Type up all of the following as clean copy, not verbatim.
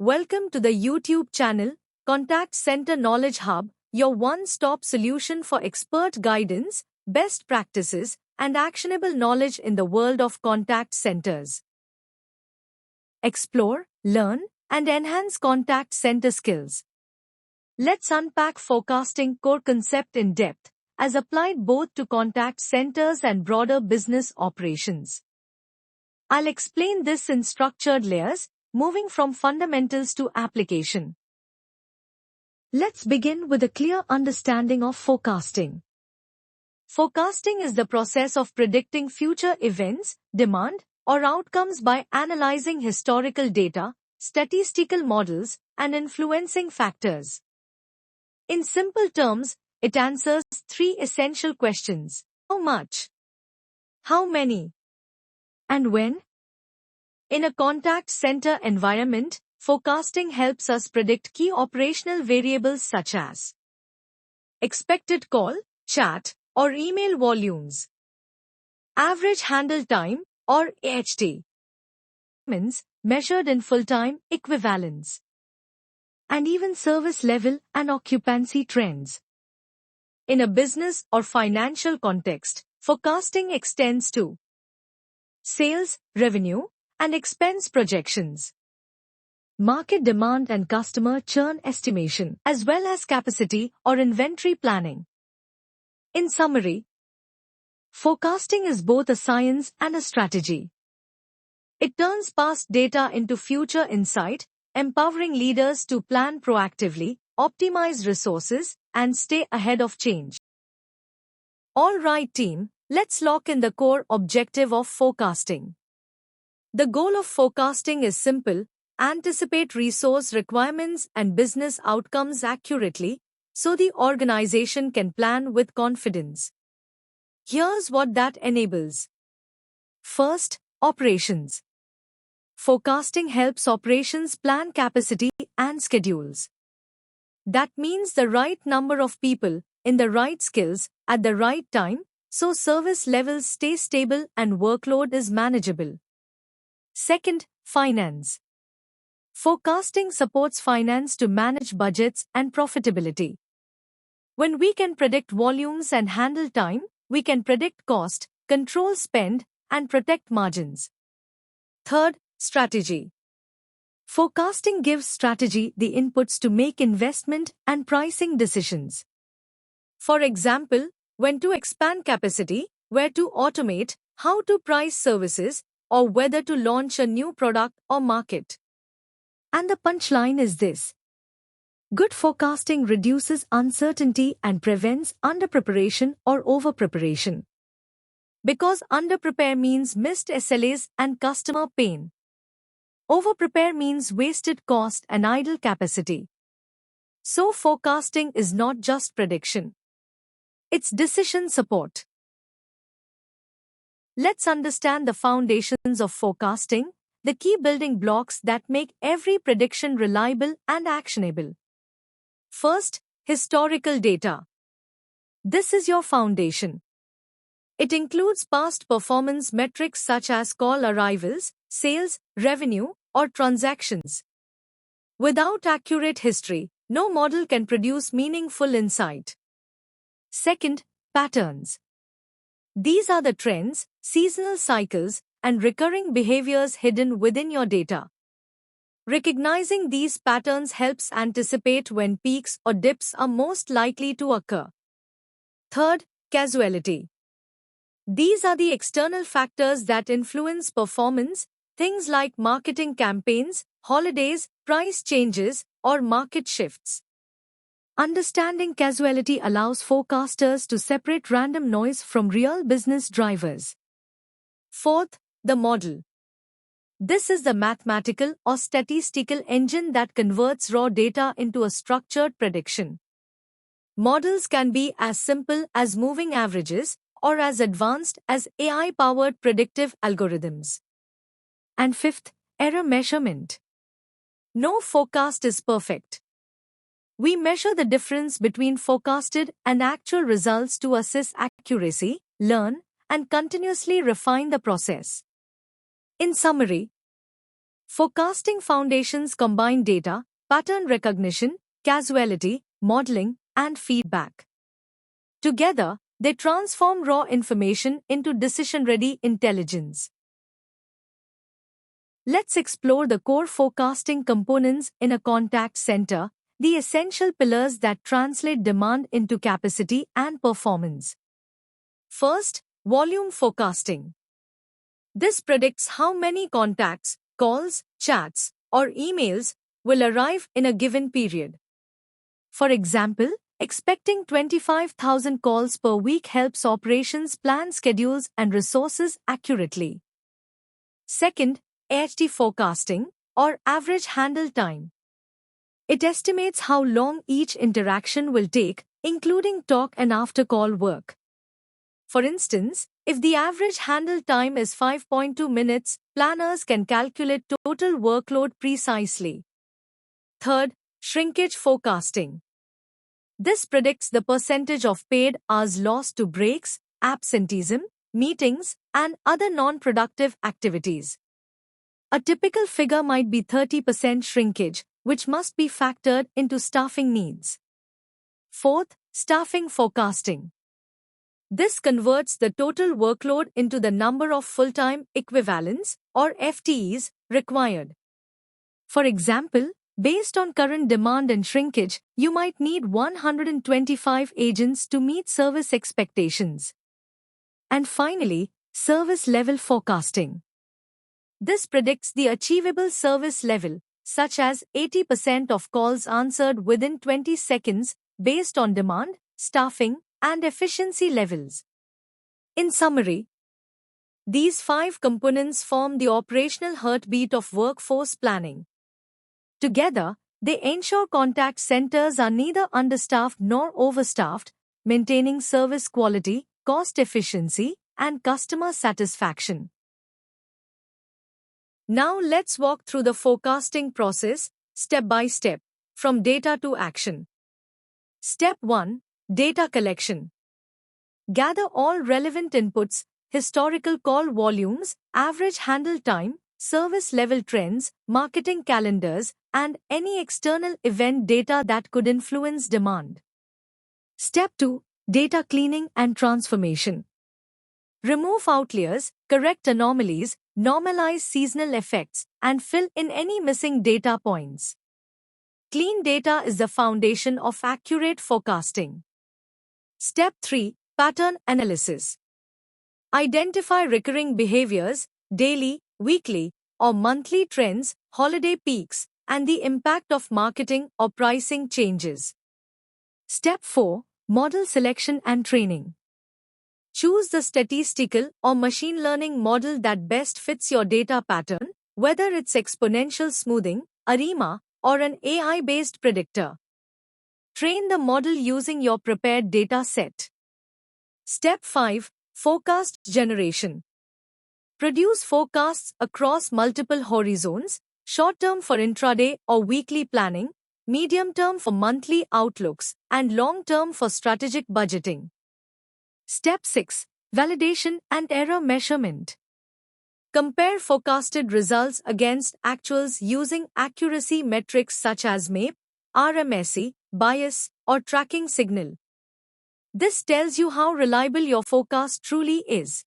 Welcome to the YouTube channel, Contact Center Knowledge Hub, your one-stop solution for expert guidance, best practices, and actionable knowledge in the world of contact centers. Explore, learn, and enhance contact center skills. Let's unpack forecasting core concept in depth, as applied both to contact centers and broader business operations. I'll explain this in structured layers, moving from fundamentals to application. Let's begin with a clear understanding of forecasting. Forecasting is the process of predicting future events, demand, or outcomes by analyzing historical data, statistical models, and influencing factors. In simple terms, it answers three essential questions: how much, how many, and when. In a contact center environment, forecasting helps us predict key operational variables such as expected call, chat, or email volumes, average handle time, or AHT, measured in full-time equivalents, and even service level and occupancy trends. In a business or financial context, forecasting extends to sales, revenue, and expense projections, market demand and customer churn estimation, as well as capacity or inventory planning. In summary, forecasting is both a science and a strategy. It turns past data into future insight, empowering leaders to plan proactively, optimize resources, and stay ahead of change. All right, team, let's lock in the core objective of forecasting. The goal of forecasting is simple: anticipate resource requirements and business outcomes accurately, so the organization can plan with confidence. Here's what that enables. First, operations. Forecasting helps operations plan capacity and schedules. That means the right number of people, in the right skills, at the right time, so service levels stay stable and workload is manageable. Second, finance. Forecasting supports finance to manage budgets and profitability. When we can predict volumes and handle time, we can predict cost, control spend, and protect margins. Third, strategy. Forecasting gives strategy the inputs to make investment and pricing decisions. For example, when to expand capacity, where to automate, how to price services, or whether to launch a new product or market. And the punchline is this: good forecasting reduces uncertainty and prevents underpreparation or overpreparation. Because underprepare means missed SLAs and customer pain. Overprepare means wasted cost and idle capacity. So forecasting is not just prediction. It's decision support. Let's understand the foundations of forecasting, the key building blocks that make every prediction reliable and actionable. First, historical data. This is your foundation. It includes past performance metrics such as call arrivals, sales, revenue, or transactions. Without accurate history, no model can produce meaningful insight. Second, patterns. These are the trends, seasonal cycles, and recurring behaviors hidden within your data. Recognizing these patterns helps anticipate when peaks or dips are most likely to occur. Third, causality. These are the external factors that influence performance, things like marketing campaigns, holidays, price changes, or market shifts. Understanding causality allows forecasters to separate random noise from real business drivers. Fourth, the model. This is the mathematical or statistical engine that converts raw data into a structured prediction. Models can be as simple as moving averages or as advanced as AI-powered predictive algorithms. And fifth, error measurement. No forecast is perfect. We measure the difference between forecasted and actual results to assess accuracy, learn, and continuously refine the process. In summary, Forecasting foundations combine data, pattern recognition, causality, modeling, and feedback. Together, they transform raw information into decision-ready intelligence. Let's explore the core forecasting components in a contact center, the essential pillars that translate demand into capacity and performance. First, volume forecasting. This predicts how many contacts, calls, chats, or emails will arrive in a given period. For example, expecting 25,000 calls per week helps operations plan schedules and resources accurately. Second, AHT forecasting, or average handle time. It estimates how long each interaction will take, including talk and after-call work. For instance, if the average handle time is 5.2 minutes, planners can calculate total workload precisely. Third, shrinkage forecasting. This predicts the percentage of paid hours lost to breaks, absenteeism, meetings, and other non-productive activities. A typical figure might be 30% shrinkage, which must be factored into staffing needs. Fourth, staffing forecasting. This converts the total workload into the number of full-time equivalents, or FTEs, required. For example, based on current demand and shrinkage, you might need 125 agents to meet service expectations. And finally, service level forecasting. This predicts the achievable service level, such as 80% of calls answered within 20 seconds, based on demand, staffing, and efficiency levels. In summary, these 5 components form the operational heartbeat of workforce planning. Together, they ensure contact centers are neither understaffed nor overstaffed, maintaining service quality, cost efficiency, and customer satisfaction. Now let's walk through the forecasting process, step by step, from data to action. Step 1. Data collection. Gather all relevant inputs, historical call volumes, average handle time, service level trends, marketing calendars, and any external event data that could influence demand. Step 2. Data cleaning and transformation. Remove outliers, correct anomalies, normalize seasonal effects, and fill in any missing data points. Clean data is the foundation of accurate forecasting. Step 3. Pattern analysis. Identify recurring behaviors, daily, weekly, or monthly trends, holiday peaks, and the impact of marketing or pricing changes. Step 4. Model selection and training. Choose the statistical or machine learning model that best fits your data pattern, whether it's exponential smoothing, ARIMA, or an AI-based predictor. Train the model using your prepared data set. Step 5. Forecast generation. Produce forecasts across multiple horizons, short-term for intraday or weekly planning, medium-term for monthly outlooks, and long-term for strategic budgeting. Step 6. Validation and error measurement. Compare forecasted results against actuals using accuracy metrics such as MAPE, RMSE, bias, or tracking signal. This tells you how reliable your forecast truly is.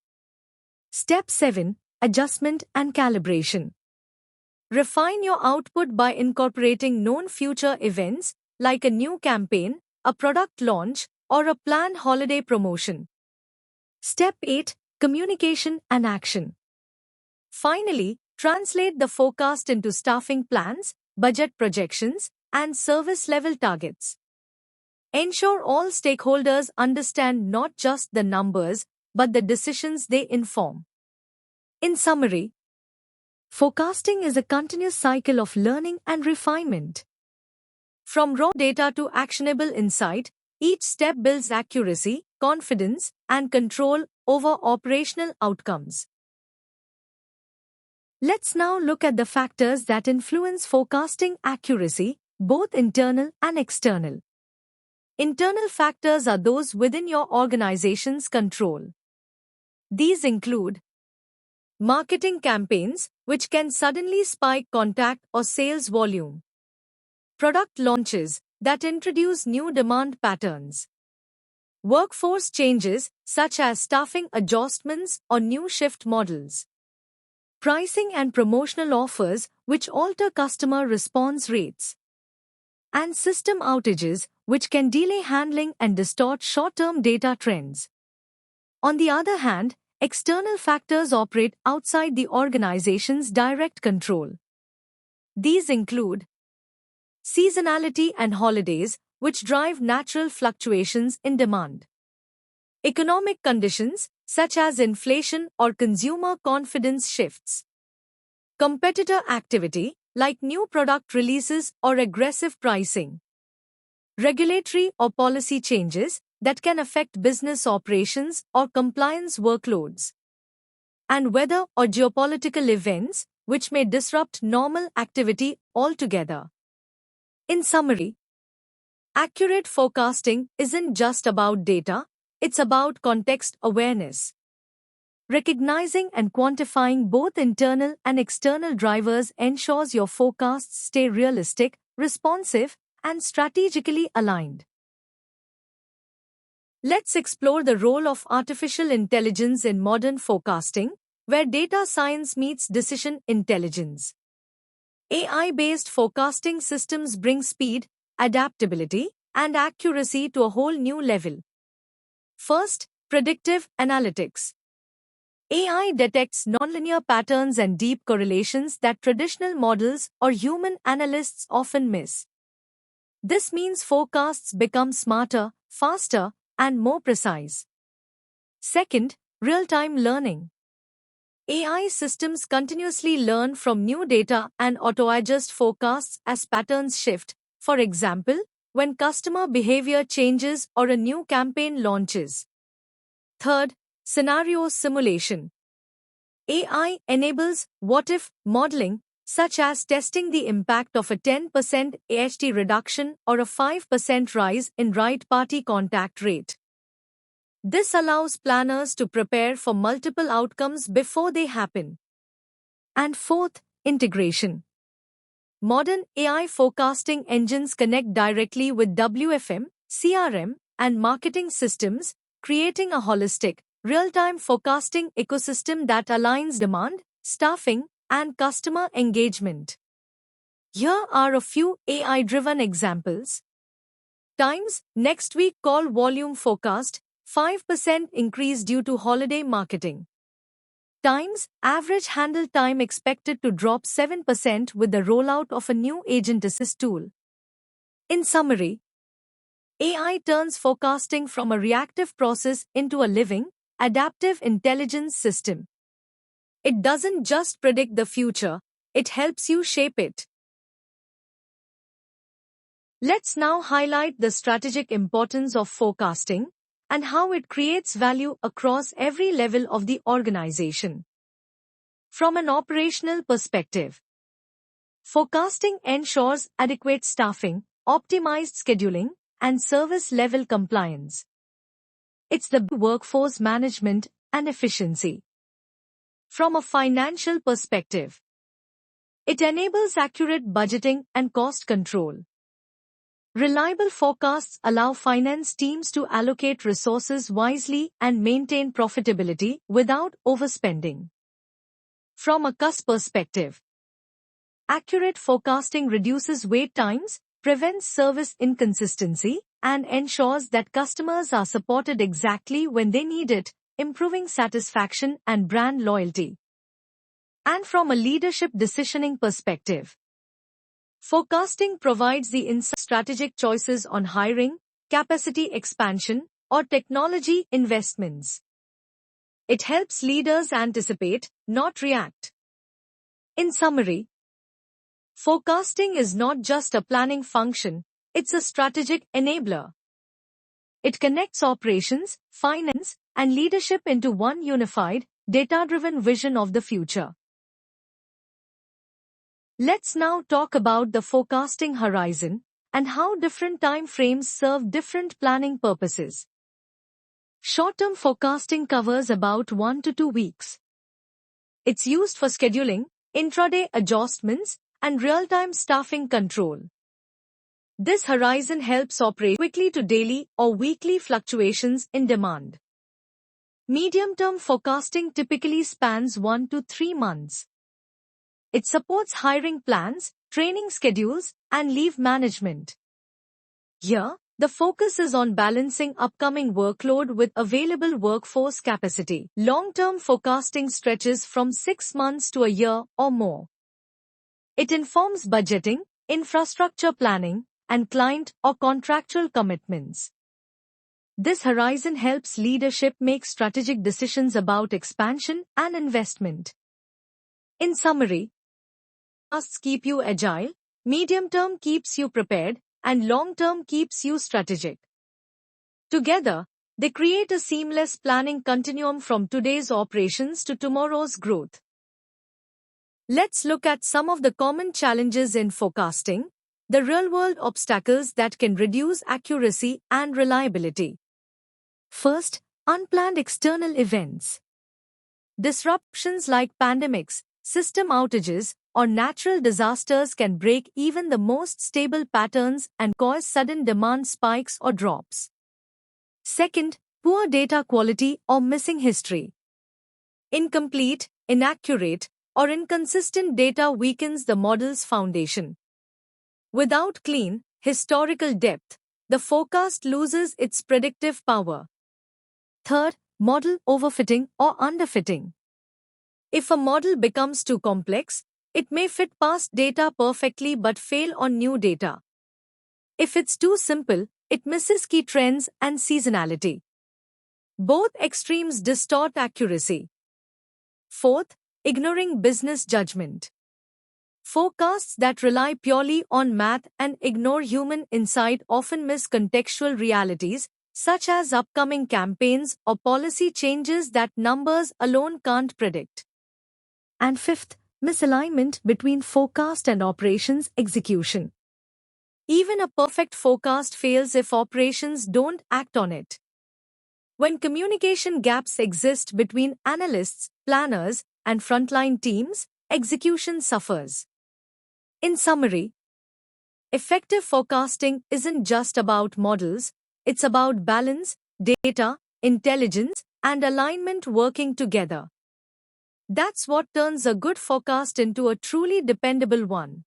Step 7. Adjustment and calibration. Refine your output by incorporating known future events, like a new campaign, a product launch, or a planned holiday promotion. Step 8. Communication and action. Finally, translate the forecast into staffing plans, budget projections, and service level targets. Ensure all stakeholders understand not just the numbers, but the decisions they inform. In summary, forecasting is a continuous cycle of learning and refinement. From raw data to actionable insight, each step builds accuracy, confidence, and control over operational outcomes. Let's now look at the factors that influence forecasting accuracy, both internal and external. Internal factors are those within your organization's control. These include Marketing campaigns, which can suddenly spike contact or sales volume. Product launches that introduce new demand patterns. Workforce changes, such as staffing adjustments or new shift models. Pricing and promotional offers, which alter customer response rates. And system outages, which can delay handling and distort short-term data trends. On the other hand, external factors operate outside the organization's direct control. These include seasonality and holidays, which drive natural fluctuations in demand. Economic conditions, such as inflation or consumer confidence shifts. Competitor activity, like new product releases or aggressive pricing. Regulatory or policy changes that can affect business operations or compliance workloads. And weather or geopolitical events, which may disrupt normal activity altogether. In summary, accurate forecasting isn't just about data, it's about context awareness. Recognizing and quantifying both internal and external drivers ensures your forecasts stay realistic, responsive, and strategically aligned. Let's explore the role of artificial intelligence in modern forecasting, where data science meets decision intelligence. AI-based forecasting systems bring speed, adaptability, and accuracy to a whole new level. First, predictive analytics. AI detects nonlinear patterns and deep correlations that traditional models or human analysts often miss. This means forecasts become smarter, faster, and more precise. Second, real-time learning. AI systems continuously learn from new data and auto-adjust forecasts as patterns shift, for example, when customer behavior changes or a new campaign launches. Third, scenario simulation. AI enables what-if modeling, such as testing the impact of a 10% AST reduction or a 5% rise in right-party contact rate. This allows planners to prepare for multiple outcomes before they happen. And fourth, integration. Modern AI forecasting engines connect directly with WFM, CRM, and marketing systems, creating a holistic, real-time forecasting ecosystem that aligns demand, staffing, and customer engagement. Here are a few AI-driven examples. Times, next week call volume forecast, 5% increase due to holiday marketing. Times, average handle time expected to drop 7% with the rollout of a new agent assist tool. In summary, AI turns forecasting from a reactive process into a living, adaptive intelligence system. It doesn't just predict the future, it helps you shape it. Let's now highlight the strategic importance of forecasting and how it creates value across every level of the organization. From an operational perspective, forecasting ensures adequate staffing, optimized scheduling, and service-level compliance. It's the workforce management and efficiency. From a financial perspective, it enables accurate budgeting and cost control. Reliable forecasts allow finance teams to allocate resources wisely and maintain profitability without overspending. From a cost perspective, accurate forecasting reduces wait times, prevents service inconsistency, and ensures that customers are supported exactly when they need it, improving satisfaction and brand loyalty. And from a leadership decisioning perspective, forecasting provides the strategic choices on hiring, capacity expansion, or technology investments. It helps leaders anticipate, not react. In summary, forecasting is not just a planning function, it's a strategic enabler. It connects operations, finance, and leadership into one unified, data-driven vision of the future. Let's now talk about the forecasting horizon and how different time frames serve different planning purposes. Short-term forecasting covers about 1 to 2 weeks. It's used for scheduling, intraday adjustments, and real-time staffing control. This horizon helps operate quickly to daily or weekly fluctuations in demand. Medium-term forecasting typically spans 1 to 3 months. It supports hiring plans, training schedules, and leave management. Here, the focus is on balancing upcoming workload with available workforce capacity. Long-term forecasting stretches from 6 months to a year or more. It informs budgeting, infrastructure planning, and client or contractual commitments. This horizon helps leadership make strategic decisions about expansion and investment. In summary, forecasts keep you agile, medium-term keeps you prepared, and long-term keeps you strategic. Together, they create a seamless planning continuum from today's operations to tomorrow's growth. Let's look at some of the common challenges in forecasting, the real-world obstacles that can reduce accuracy and reliability. First, unplanned external events. Disruptions like pandemics, system outages, or natural disasters can break even the most stable patterns and cause sudden demand spikes or drops. Second, poor data quality or missing history. Incomplete, inaccurate, or inconsistent data weakens the model's foundation. Without clean, historical depth, the forecast loses its predictive power. Third, model overfitting or underfitting. If a model becomes too complex, it may fit past data perfectly but fail on new data. If it's too simple, it misses key trends and seasonality. Both extremes distort accuracy. Fourth, ignoring business judgment. Forecasts that rely purely on math and ignore human insight often miss contextual realities, such as upcoming campaigns or policy changes that numbers alone can't predict. And fifth, misalignment between forecast and operations execution. Even a perfect forecast fails if operations don't act on it. When communication gaps exist between analysts, planners, and frontline teams, execution suffers. In summary, effective forecasting isn't just about models, it's about balance, data, intelligence, and alignment working together. That's what turns a good forecast into a truly dependable one.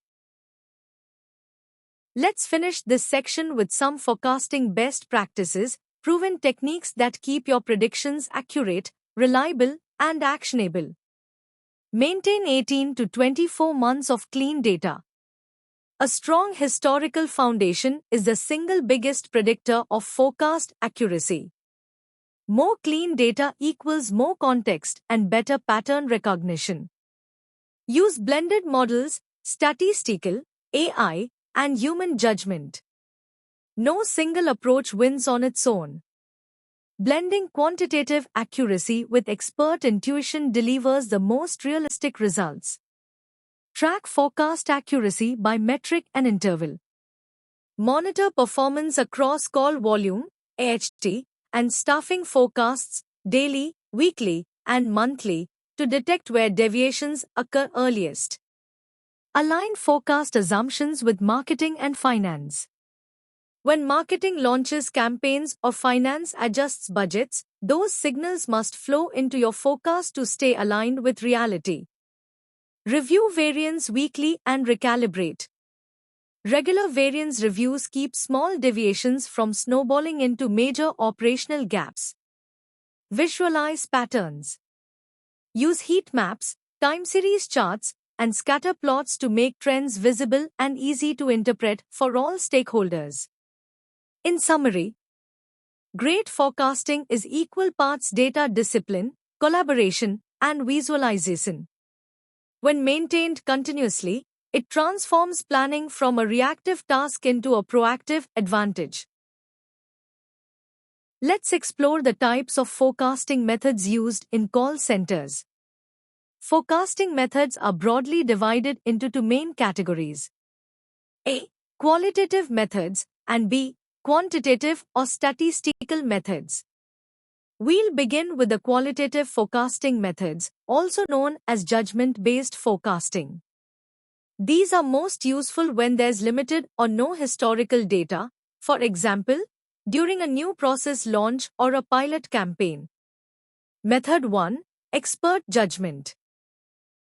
Let's finish this section with some forecasting best practices, proven techniques that keep your predictions accurate, reliable, and actionable. Maintain 18 to 24 months of clean data. A strong historical foundation is the single biggest predictor of forecast accuracy. More clean data equals more context and better pattern recognition. Use blended models, statistical, AI, and human judgment. No single approach wins on its own. Blending quantitative accuracy with expert intuition delivers the most realistic results. Track forecast accuracy by metric and interval. Monitor performance across call volume, AHT, and staffing forecasts daily, weekly, and monthly to detect where deviations occur earliest. Align forecast assumptions with marketing and finance. When marketing launches campaigns or finance adjusts budgets, those signals must flow into your forecast to stay aligned with reality. Review variance weekly and recalibrate. Regular variance reviews keep small deviations from snowballing into major operational gaps. Visualize patterns. Use heat maps, time series charts, and scatter plots to make trends visible and easy to interpret for all stakeholders. In summary, great forecasting is equal parts data discipline, collaboration, and visualization. When maintained continuously, it transforms planning from a reactive task into a proactive advantage. Let's explore the types of forecasting methods used in call centers. Forecasting methods are broadly divided into two main categories: A. Qualitative methods, and B. Quantitative or statistical methods. We'll begin with the qualitative forecasting methods, also known as judgment-based forecasting. These are most useful when there's limited or no historical data, for example, during a new process launch or a pilot campaign. Method 1. Expert judgment.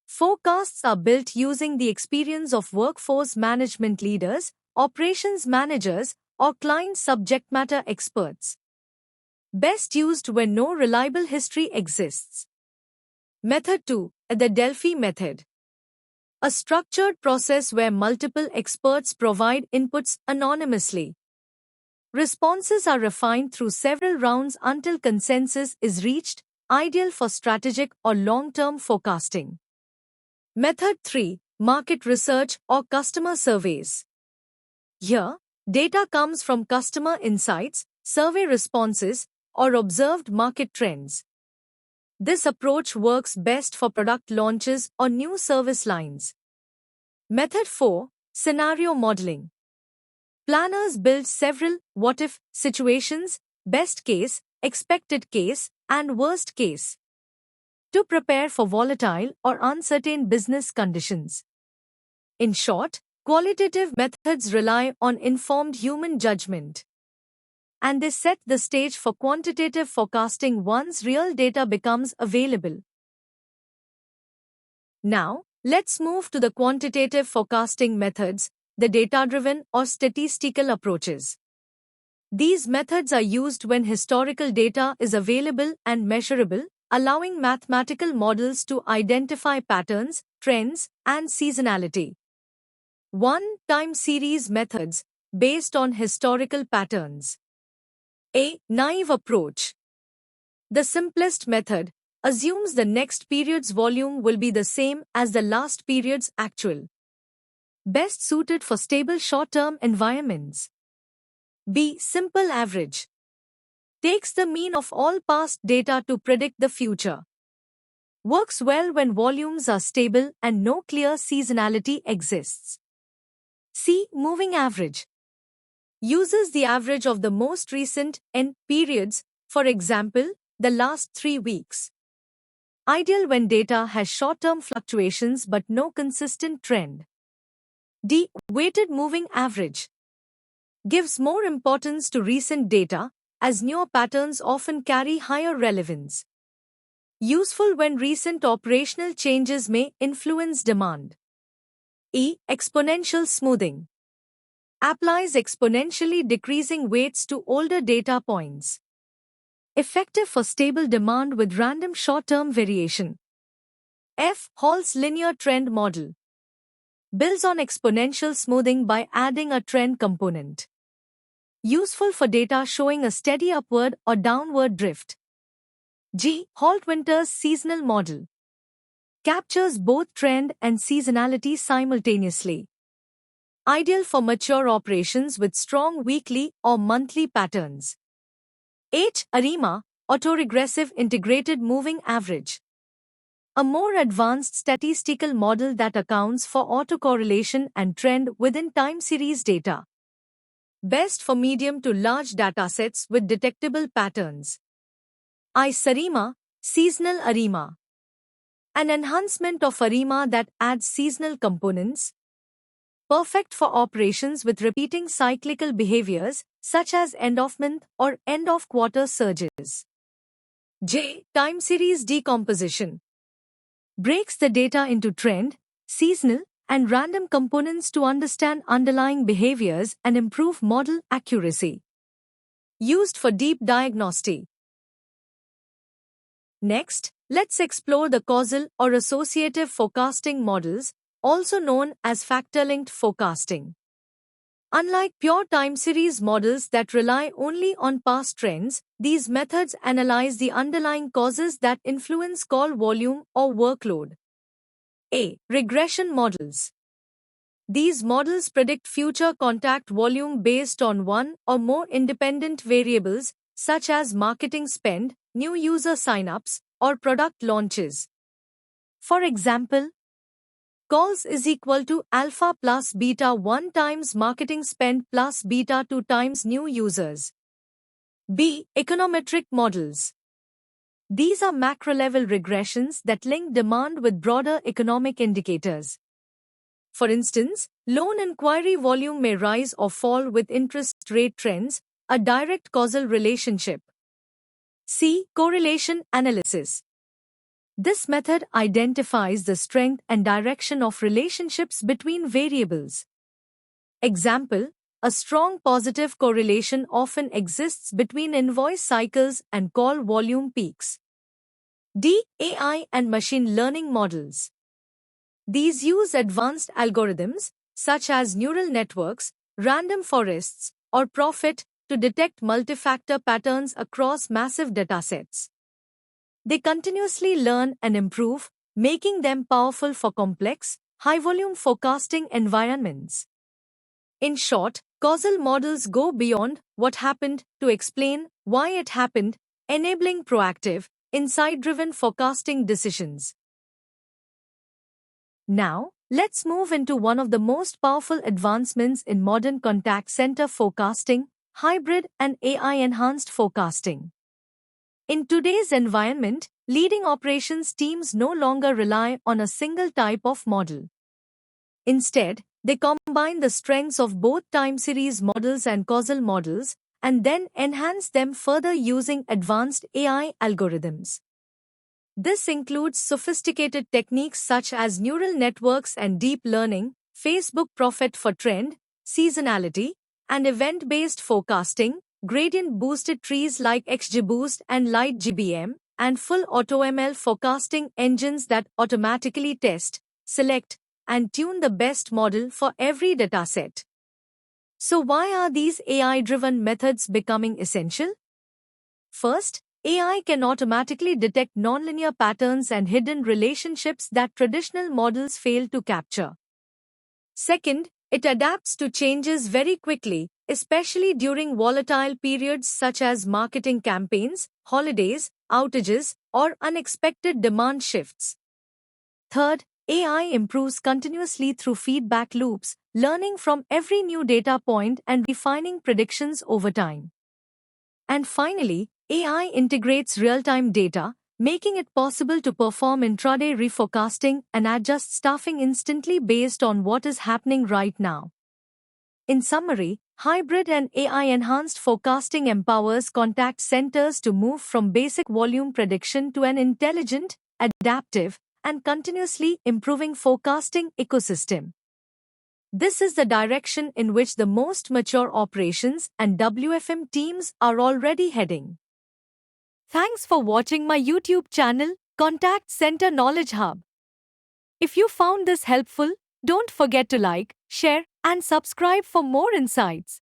Forecasts are built using the experience of workforce management leaders, operations managers, or client subject matter experts. Best used when no reliable history exists. Method 2. The Delphi method. A structured process where multiple experts provide inputs anonymously. Responses are refined through several rounds until consensus is reached, ideal for strategic or long-term forecasting. Method 3. Market research or customer surveys. Here, data comes from customer insights, survey responses, or observed market trends. This approach works best for product launches or new service lines. Method 4. Scenario modeling. Planners build several what-if situations, best case, expected case, and worst case, to prepare for volatile or uncertain business conditions. In short, qualitative methods rely on informed human judgment, and they set the stage for quantitative forecasting once real data becomes available. Now, let's move to the quantitative forecasting methods, the data-driven or statistical approaches. These methods are used when historical data is available and measurable, allowing mathematical models to identify patterns, trends, and seasonality. 1. Time series methods, based on historical patterns. A. Naive approach. The simplest method assumes the next period's volume will be the same as the last period's actual. Best suited for stable short-term environments. B. Simple average. Takes the mean of all past data to predict the future. Works well when volumes are stable and no clear seasonality exists. C. Moving average. Uses the average of the most recent n periods, for example, the last 3 weeks. Ideal when data has short-term fluctuations but no consistent trend. D. Weighted moving average. Gives more importance to recent data, as newer patterns often carry higher relevance. Useful when recent operational changes may influence demand. E. Exponential smoothing. Applies exponentially decreasing weights to older data points. Effective for stable demand with random short-term variation. F. Hall's linear trend model. Builds on exponential smoothing by adding a trend component. Useful for data showing a steady upward or downward drift. G. Holt-Winters seasonal model. Captures both trend and seasonality simultaneously. Ideal for mature operations with strong weekly or monthly patterns. H. ARIMA, autoregressive integrated moving average. A more advanced statistical model that accounts for autocorrelation and trend within time series data. Best for medium to large datasets with detectable patterns. I. SARIMA, seasonal ARIMA. An enhancement of ARIMA that adds seasonal components. Perfect for operations with repeating cyclical behaviors, such as end-of-month or end-of-quarter surges. J. Time series decomposition. Breaks the data into trend, seasonal, and random components to understand underlying behaviors and improve model accuracy. Used for deep diagnostic. Next, let's explore the causal or associative forecasting models, also known as factor-linked forecasting. Unlike pure time series models that rely only on past trends, these methods analyze the underlying causes that influence call volume or workload. A. Regression models. These models predict future contact volume based on one or more independent variables, such as marketing spend, new user signups, or product launches. For example, calls is equal to alpha plus beta 1 times marketing spend plus beta 2 times new users. B. Econometric models. These are macro-level regressions that link demand with broader economic indicators. For instance, loan inquiry volume may rise or fall with interest rate trends, a direct causal relationship. C. Correlation analysis. This method identifies the strength and direction of relationships between variables. Example, a strong positive correlation often exists between invoice cycles and call volume peaks. D. AI and machine learning models. These use advanced algorithms, such as neural networks, random forests, or Prophet, to detect multifactor patterns across massive datasets. They continuously learn and improve, making them powerful for complex, high-volume forecasting environments. In short, causal models go beyond what happened to explain why it happened, enabling proactive, insight-driven forecasting decisions. Now, let's move into one of the most powerful advancements in modern contact center forecasting, hybrid and AI-enhanced forecasting. In today's environment, leading operations teams no longer rely on a single type of model. Instead, they combine the strengths of both time series models and causal models, and then enhance them further using advanced AI algorithms. This includes sophisticated techniques such as neural networks and deep learning, Facebook Prophet for trend, seasonality, and event-based forecasting, gradient-boosted trees like XGBoost and LightGBM, and full AutoML forecasting engines that automatically test, select, and tune the best model for every dataset. So why are these AI-driven methods becoming essential? First, AI can automatically detect nonlinear patterns and hidden relationships that traditional models fail to capture. Second, it adapts to changes very quickly, especially during volatile periods such as marketing campaigns, holidays, outages, or unexpected demand shifts. Third, AI improves continuously through feedback loops, learning from every new data point and refining predictions over time. And finally, AI integrates real-time data, making it possible to perform intraday reforecasting and adjust staffing instantly based on what is happening right now. In summary, hybrid and AI-enhanced forecasting empowers contact centers to move from basic volume prediction to an intelligent, adaptive, and continuously improving forecasting ecosystem. This is the direction in which the most mature operations and WFM teams are already heading. Thanks for watching my YouTube channel, Contact Center Knowledge Hub. If you found this helpful, don't forget to like, share, and subscribe for more insights.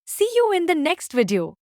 See you in the next video.